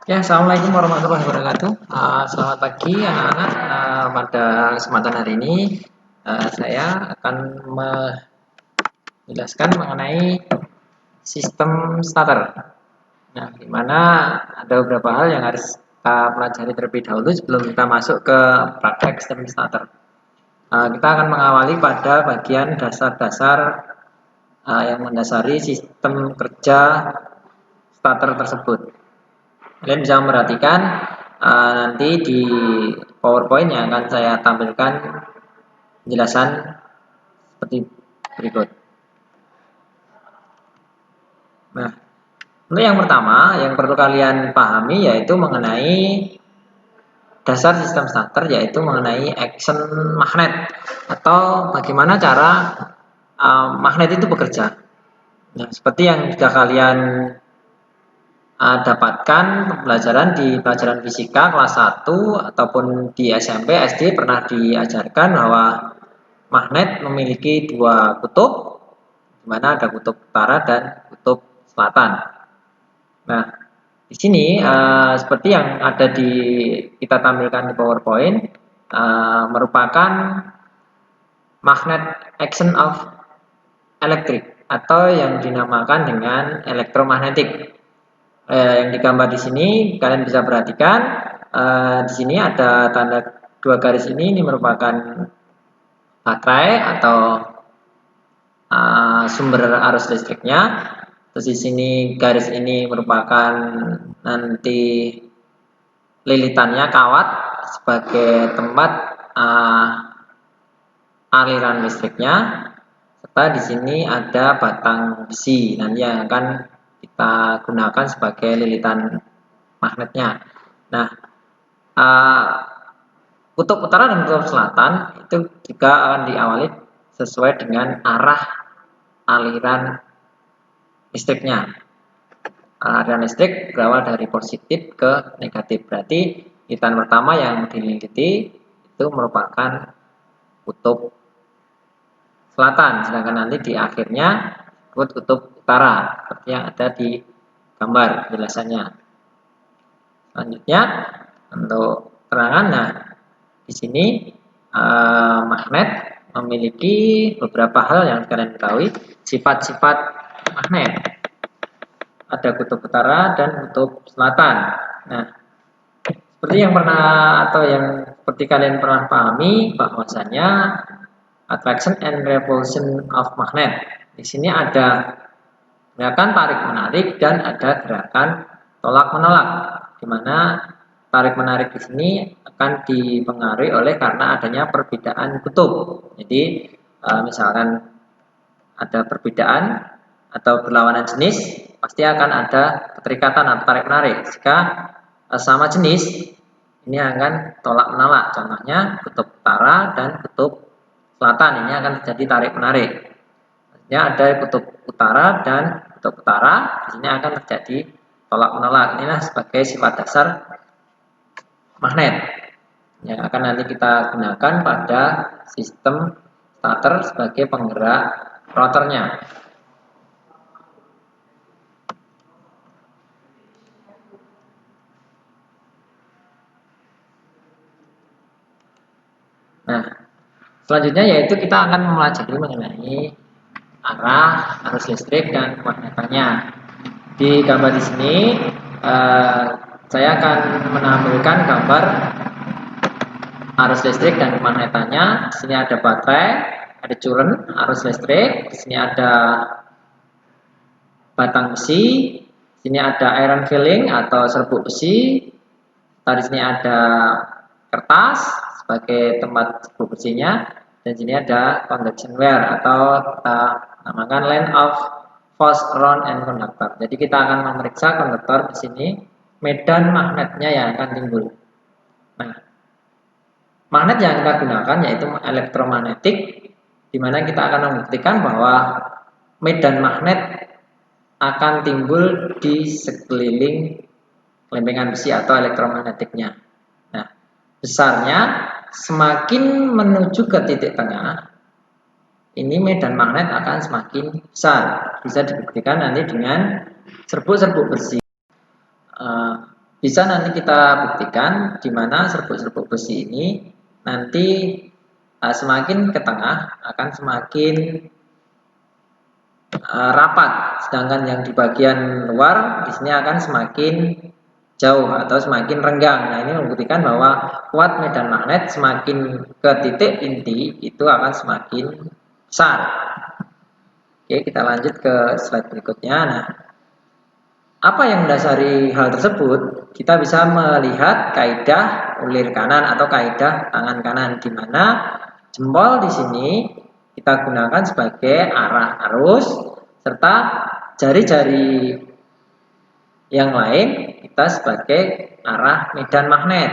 Ya, assalamualaikum warahmatullahi wabarakatuh. Selamat pagi anak-anak. Pada kesempatan hari ini saya akan menjelaskan mengenai sistem starter. Nah, di mana ada beberapa hal yang harus kita pelajari terlebih dahulu sebelum kita masuk ke praktek sistem starter. Kita akan mengawali pada bagian dasar-dasar yang mendasari sistem kerja starter tersebut. Kalian bisa memperhatikan nanti di PowerPoint yang akan saya tampilkan penjelasan seperti berikut. Nah, untuk yang pertama yang perlu kalian pahami yaitu mengenai dasar sistem starter, yaitu mengenai action magnet atau bagaimana cara magnet itu bekerja. Nah, seperti yang sudah kalian dapatkan pembelajaran di pelajaran fisika kelas 1 ataupun di SMP, SD pernah diajarkan bahwa magnet memiliki dua kutub, di mana ada kutub utara dan kutub selatan. Nah, di sini seperti yang ada di kita tampilkan di PowerPoint merupakan magnet action of electric atau yang dinamakan dengan elektromagnetik. Yang digambar di sini kalian bisa perhatikan di sini ada tanda dua garis ini merupakan baterai atau sumber arus listriknya. Terus di sini garis ini merupakan nanti lilitannya kawat sebagai tempat aliran listriknya. Serta di sini ada batang besi nanti yang akan kita gunakan sebagai lilitan magnetnya. Nah, kutub utara dan kutub selatan itu juga akan diawali sesuai dengan arah aliran listriknya. Aliran listrik berawal dari positif ke negatif. Berarti lilitan pertama yang dililiti itu merupakan kutub selatan, sedangkan nanti di akhirnya kutub utara seperti yang ada di gambar penjelasannya. Selanjutnya untuk terangan, nah di sini magnet memiliki beberapa hal yang kalian ketahui, sifat-sifat magnet. Ada kutub utara dan kutub selatan. Nah, seperti yang pernah atau yang seperti kalian pernah pahami bahwasanya attraction and repulsion of magnet. Di sini ada gerakan tarik menarik dan ada gerakan tolak menolak, di mana tarik menarik di sini akan dipengaruhi oleh karena adanya perbedaan kutub. Jadi misalkan ada perbedaan atau berlawanan jenis, pasti akan ada keterikatan atau tarik menarik. Jika sama jenis, ini akan tolak menolak. Contohnya kutub utara dan kutub selatan, ini akan terjadi tarik menarik. Artinya ada kutub utara dan kutub utara, di sini akan terjadi tolak menolak. Inilah sebagai sifat dasar magnet yang akan nanti kita gunakan pada sistem starter sebagai penggerak rotornya. Nah, selanjutnya yaitu kita akan mempelajari mengenai arah arus listrik dan kemagnetannya. Di gambar di sini saya akan menampilkan gambar arus listrik dan kemagnetannya. Di sini ada baterai, ada current arus listrik, di sini ada batang besi, di sini ada iron filling atau serbuk besi. Di sini ada kertas sebagai tempat serbuk besinya, dan di sini ada conduction wire atau kita namakan line of force around and conductor. Jadi kita akan memeriksa konduktor di sini, medan magnetnya yang akan timbul. Nah, magnet yang kita gunakan yaitu elektromagnetik, di mana kita akan membuktikan bahwa medan magnet akan timbul di sekeliling lempengan besi atau elektromagnetiknya. Nah, besarnya semakin menuju ke titik tengah, ini medan magnet akan semakin besar. Bisa dibuktikan nanti dengan serbuk-serbuk besi. bisa nanti kita buktikan di mana serbuk-serbuk besi ini nanti semakin ke tengah akan semakin rapat, sedangkan yang di bagian luar di sini akan semakin jauh atau semakin renggang. Nah, ini membuktikan bahwa kuat medan magnet semakin ke titik inti itu akan semakin besar. Oke, kita lanjut ke slide berikutnya. Nah, apa yang mendasari hal tersebut? Kita bisa melihat kaidah ulir kanan atau kaidah tangan kanan, di mana jempol di sini kita gunakan sebagai arah arus, serta jari-jari yang lain kita sebagai arah medan magnet.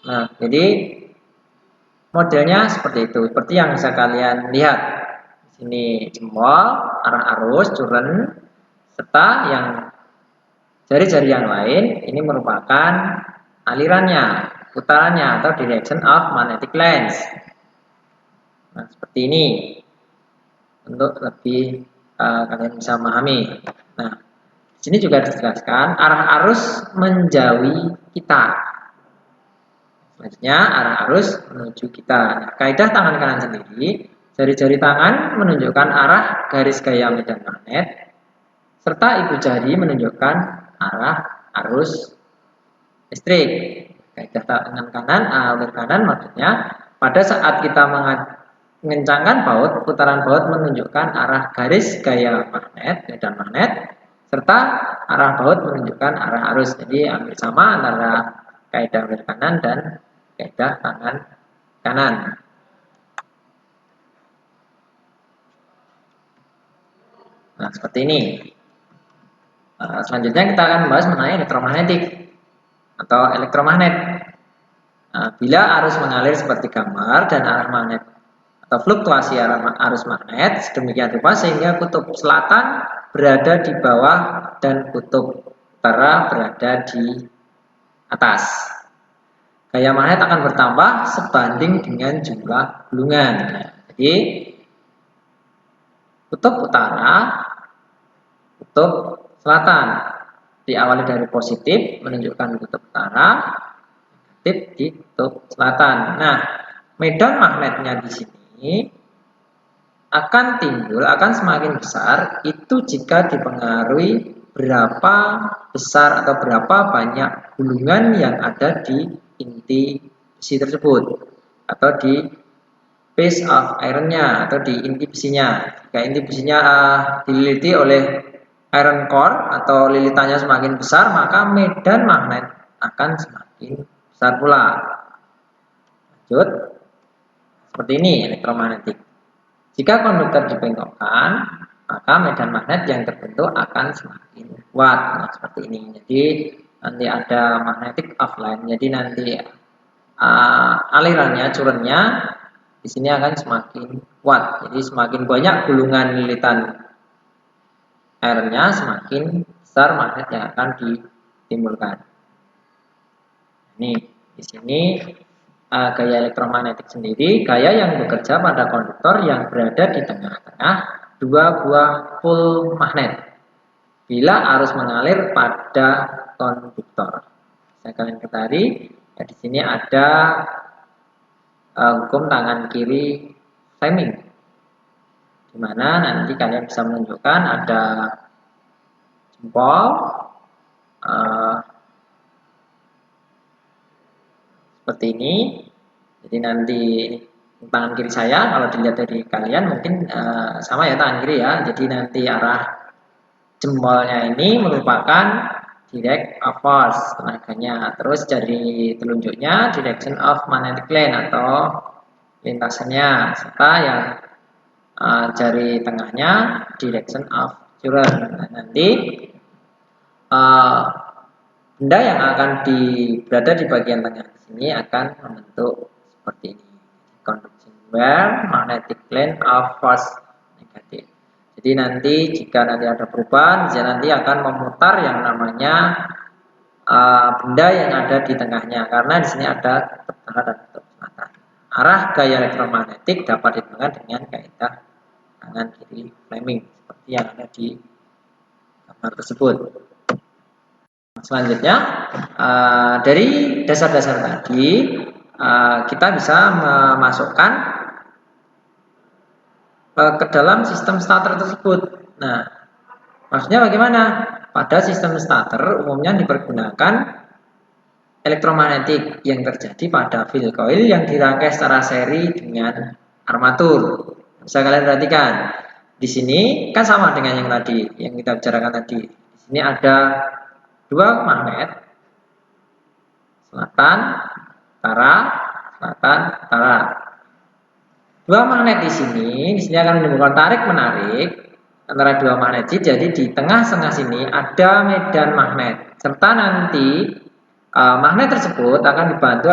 Nah, jadi modelnya seperti itu, seperti yang bisa kalian lihat. Di sini jempol, arah arus, curen, serta yang jari-jari yang lain ini merupakan alirannya, putarannya atau direction of magnetic lens. Nah, seperti ini untuk lebih kalian bisa memahami. Nah, di sini juga dijelaskan arah arus menjauhi kita. Selanjutnya arah arus menuju kita. Nah, kaidah tangan kanan sendiri, jari-jari tangan menunjukkan arah garis gaya medan magnet, serta ibu jari menunjukkan arah arus listrik. Kaidah tangan kanan, ulir kanan maksudnya pada saat kita mengencangkan baut, putaran baut menunjukkan arah garis gaya magnet, medan magnet, serta arah baut menunjukkan arah arus. Jadi hampir sama antara kaidah ulir kanan dan kaidah tangan kanan. Nah, seperti ini. Selanjutnya kita akan membahas mengenai elektromagnetik atau elektromagnet. Bila arus mengalir seperti gambar dan arah magnet atau fluktuasi arus magnet sedemikian rupa sehingga kutub selatan berada di bawah dan kutub utara berada di atas. Gaya magnet akan bertambah sebanding dengan jumlah gulungan. Jadi kutub utara, kutub selatan diawali dari positif menunjukkan kutub utara, negatif di kutub selatan. Nah, medan magnetnya di sini akan timbul, akan semakin besar itu jika dipengaruhi berapa besar atau berapa banyak gulungan yang ada di inti besi tersebut atau di base of iron-nya atau di inti besinya. Jika inti besinya dililiti oleh iron core atau lilitannya semakin besar, maka medan magnet akan semakin besar pula. Lanjut, seperti ini elektromagnetik. Jika konduktor dibengkokkan, maka medan magnet yang terbentuk akan semakin kuat. Nah, seperti ini. Jadi nanti ada magnetic offline. Jadi nanti alirannya, curennya di sini akan semakin kuat. Jadi semakin banyak gulungan lilitan ironnya, semakin besar magnet yang akan ditimbulkan. Ini di sini gaya elektromagnetik sendiri, gaya yang bekerja pada konduktor yang berada di tengah-tengah dua buah pol magnet bila arus mengalir pada konduktor. Saya kalian ketahui, ya, di sini ada hukum tangan kiri Fleming, di mana nanti kalian bisa menunjukkan ada jempol seperti ini. Jadi nanti tangan kiri saya kalau dilihat dari kalian mungkin sama ya tangan kiri ya. Jadi nanti arah jempolnya ini merupakan direct of force, tenaganya. Terus jari telunjuknya direction of magnetic lane atau lintasannya, serta yang jari tengahnya direction of current. Nah, nanti benda yang akan berada di bagian tengah sini akan membentuk seperti ini. Conduction where magnetic lane of force negatif. Jadi nanti jika nanti ada perubahan, dia nanti akan memutar yang namanya benda yang ada di tengahnya, karena di sini ada kutub utara dan kutub selatan. Arah gaya elektromagnetik dapat ditentukan dengan kaidah tangan kiri Fleming seperti yang ada di gambar tersebut. selanjutnya dari dasar-dasar tadi kita bisa memasukkan ke dalam sistem starter tersebut. Nah, maksudnya bagaimana? Pada sistem starter umumnya dipergunakan elektromagnetik yang terjadi pada field coil yang dirangkai secara seri dengan armatur. Bisa kalian perhatikan. Di sini kan sama dengan yang tadi, yang kita bicarakan tadi. Di sini ada dua magnet, selatan, utara, selatan, utara. Dua magnet di sini akan menimbulkan tarik-menarik antara dua magnet. Jadi di tengah-tengah sini ada medan magnet, serta nanti magnet tersebut akan dibantu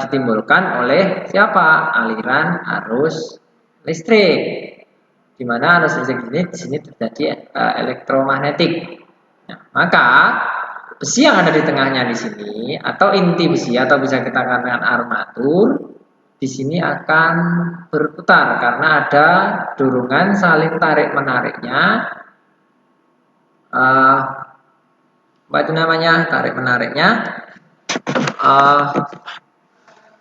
ditimbulkan oleh siapa? Aliran arus listrik. Di mana arus listrik ini di sini terjadi elektromagnetik. Nah, maka besi yang ada di tengahnya di sini atau inti besi atau bisa kita katakan armatur di sini akan berputar karena ada dorongan saling tarik menariknya. Apa itu namanya? Tarik menariknya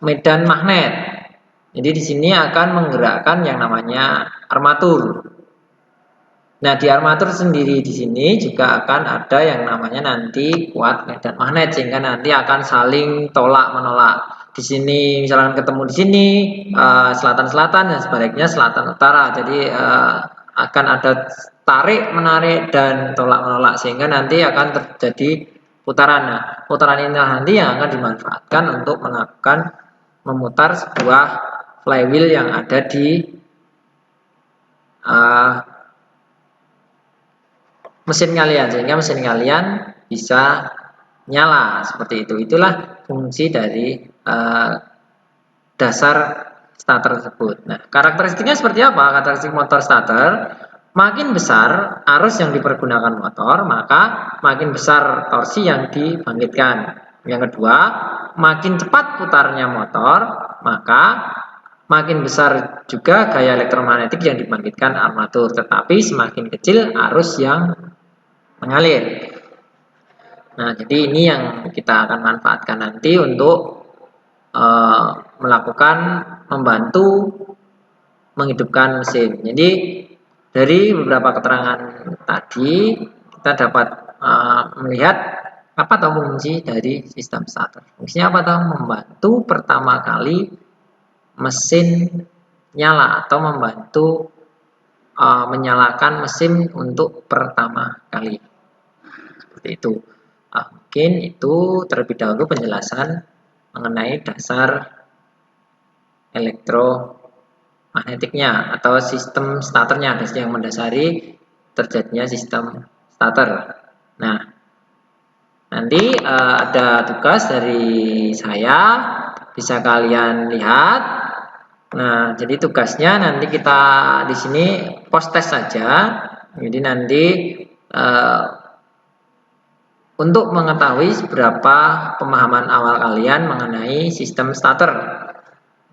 medan magnet. Jadi di sini akan menggerakkan yang namanya armatur. Nah, di armatur sendiri di sini juga akan ada yang namanya nanti kuat medan magnet sehingga nanti akan saling tolak menolak. Di sini misalkan ketemu di sini selatan-selatan dan sebaliknya selatan-utara. Jadi akan ada tarik menarik dan tolak menolak sehingga nanti akan terjadi putaran. Nah, putaran ini nanti yang akan dimanfaatkan untuk melakukan memutar sebuah flywheel yang ada di mesin kalian sehingga mesin kalian bisa nyala seperti itu. Itulah fungsi dari dasar starter tersebut. Nah, karakteristiknya seperti apa? Karakteristik motor starter, makin besar arus yang dipergunakan motor, maka makin besar torsi yang dibangkitkan. Yang kedua, makin cepat putarnya motor, maka makin besar juga gaya elektromagnetik yang dibangkitkan armatur, tetapi semakin kecil arus yang mengalir. Nah, jadi ini yang kita akan manfaatkan nanti untuk melakukan membantu menghidupkan mesin. Jadi dari beberapa keterangan tadi kita dapat melihat apa tahu fungsi dari sistem starter. Fungsinya apa tahu? Membantu pertama kali mesin nyala atau membantu menyalakan mesin untuk pertama kali. Seperti itu. Mungkin itu terlebih dahulu penjelasan mengenai dasar elektromagnetiknya atau sistem starternya, yang mendasari terjadinya sistem starter. Nah, nanti ada tugas dari saya, bisa kalian lihat. Nah, jadi tugasnya nanti kita di sini post test saja. Jadi nanti untuk mengetahui seberapa pemahaman awal kalian mengenai sistem starter.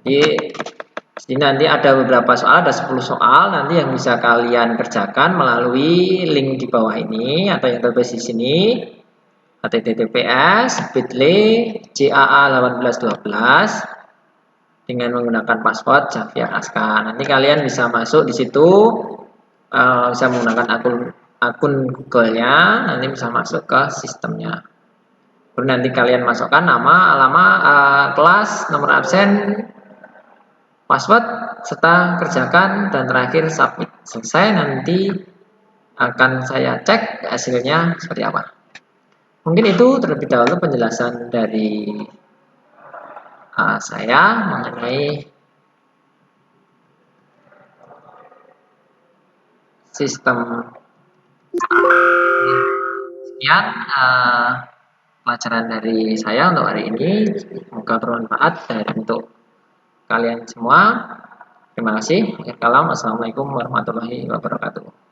Jadi sini nanti ada beberapa soal, ada 10 soal nanti yang bisa kalian kerjakan melalui link di bawah ini atau yang tertulis di sini, https://bit.ly/JAA1812 dengan menggunakan password Xavier Aska. Nanti kalian bisa masuk di situ, bisa menggunakan akun Google-nya, nanti bisa masuk ke sistemnya. Lalu nanti kalian masukkan nama, alamat, kelas, nomor absen, password, serta kerjakan, dan terakhir submit. Selesai, nanti akan saya cek hasilnya seperti apa. Mungkin itu terlebih dahulu penjelasan dari saya mengenai sistem. Sekian pelajaran dari saya untuk hari ini. Semoga bermanfaat dan untuk kalian semua. Terima kasih. Assalamualaikum warahmatullahi wabarakatuh.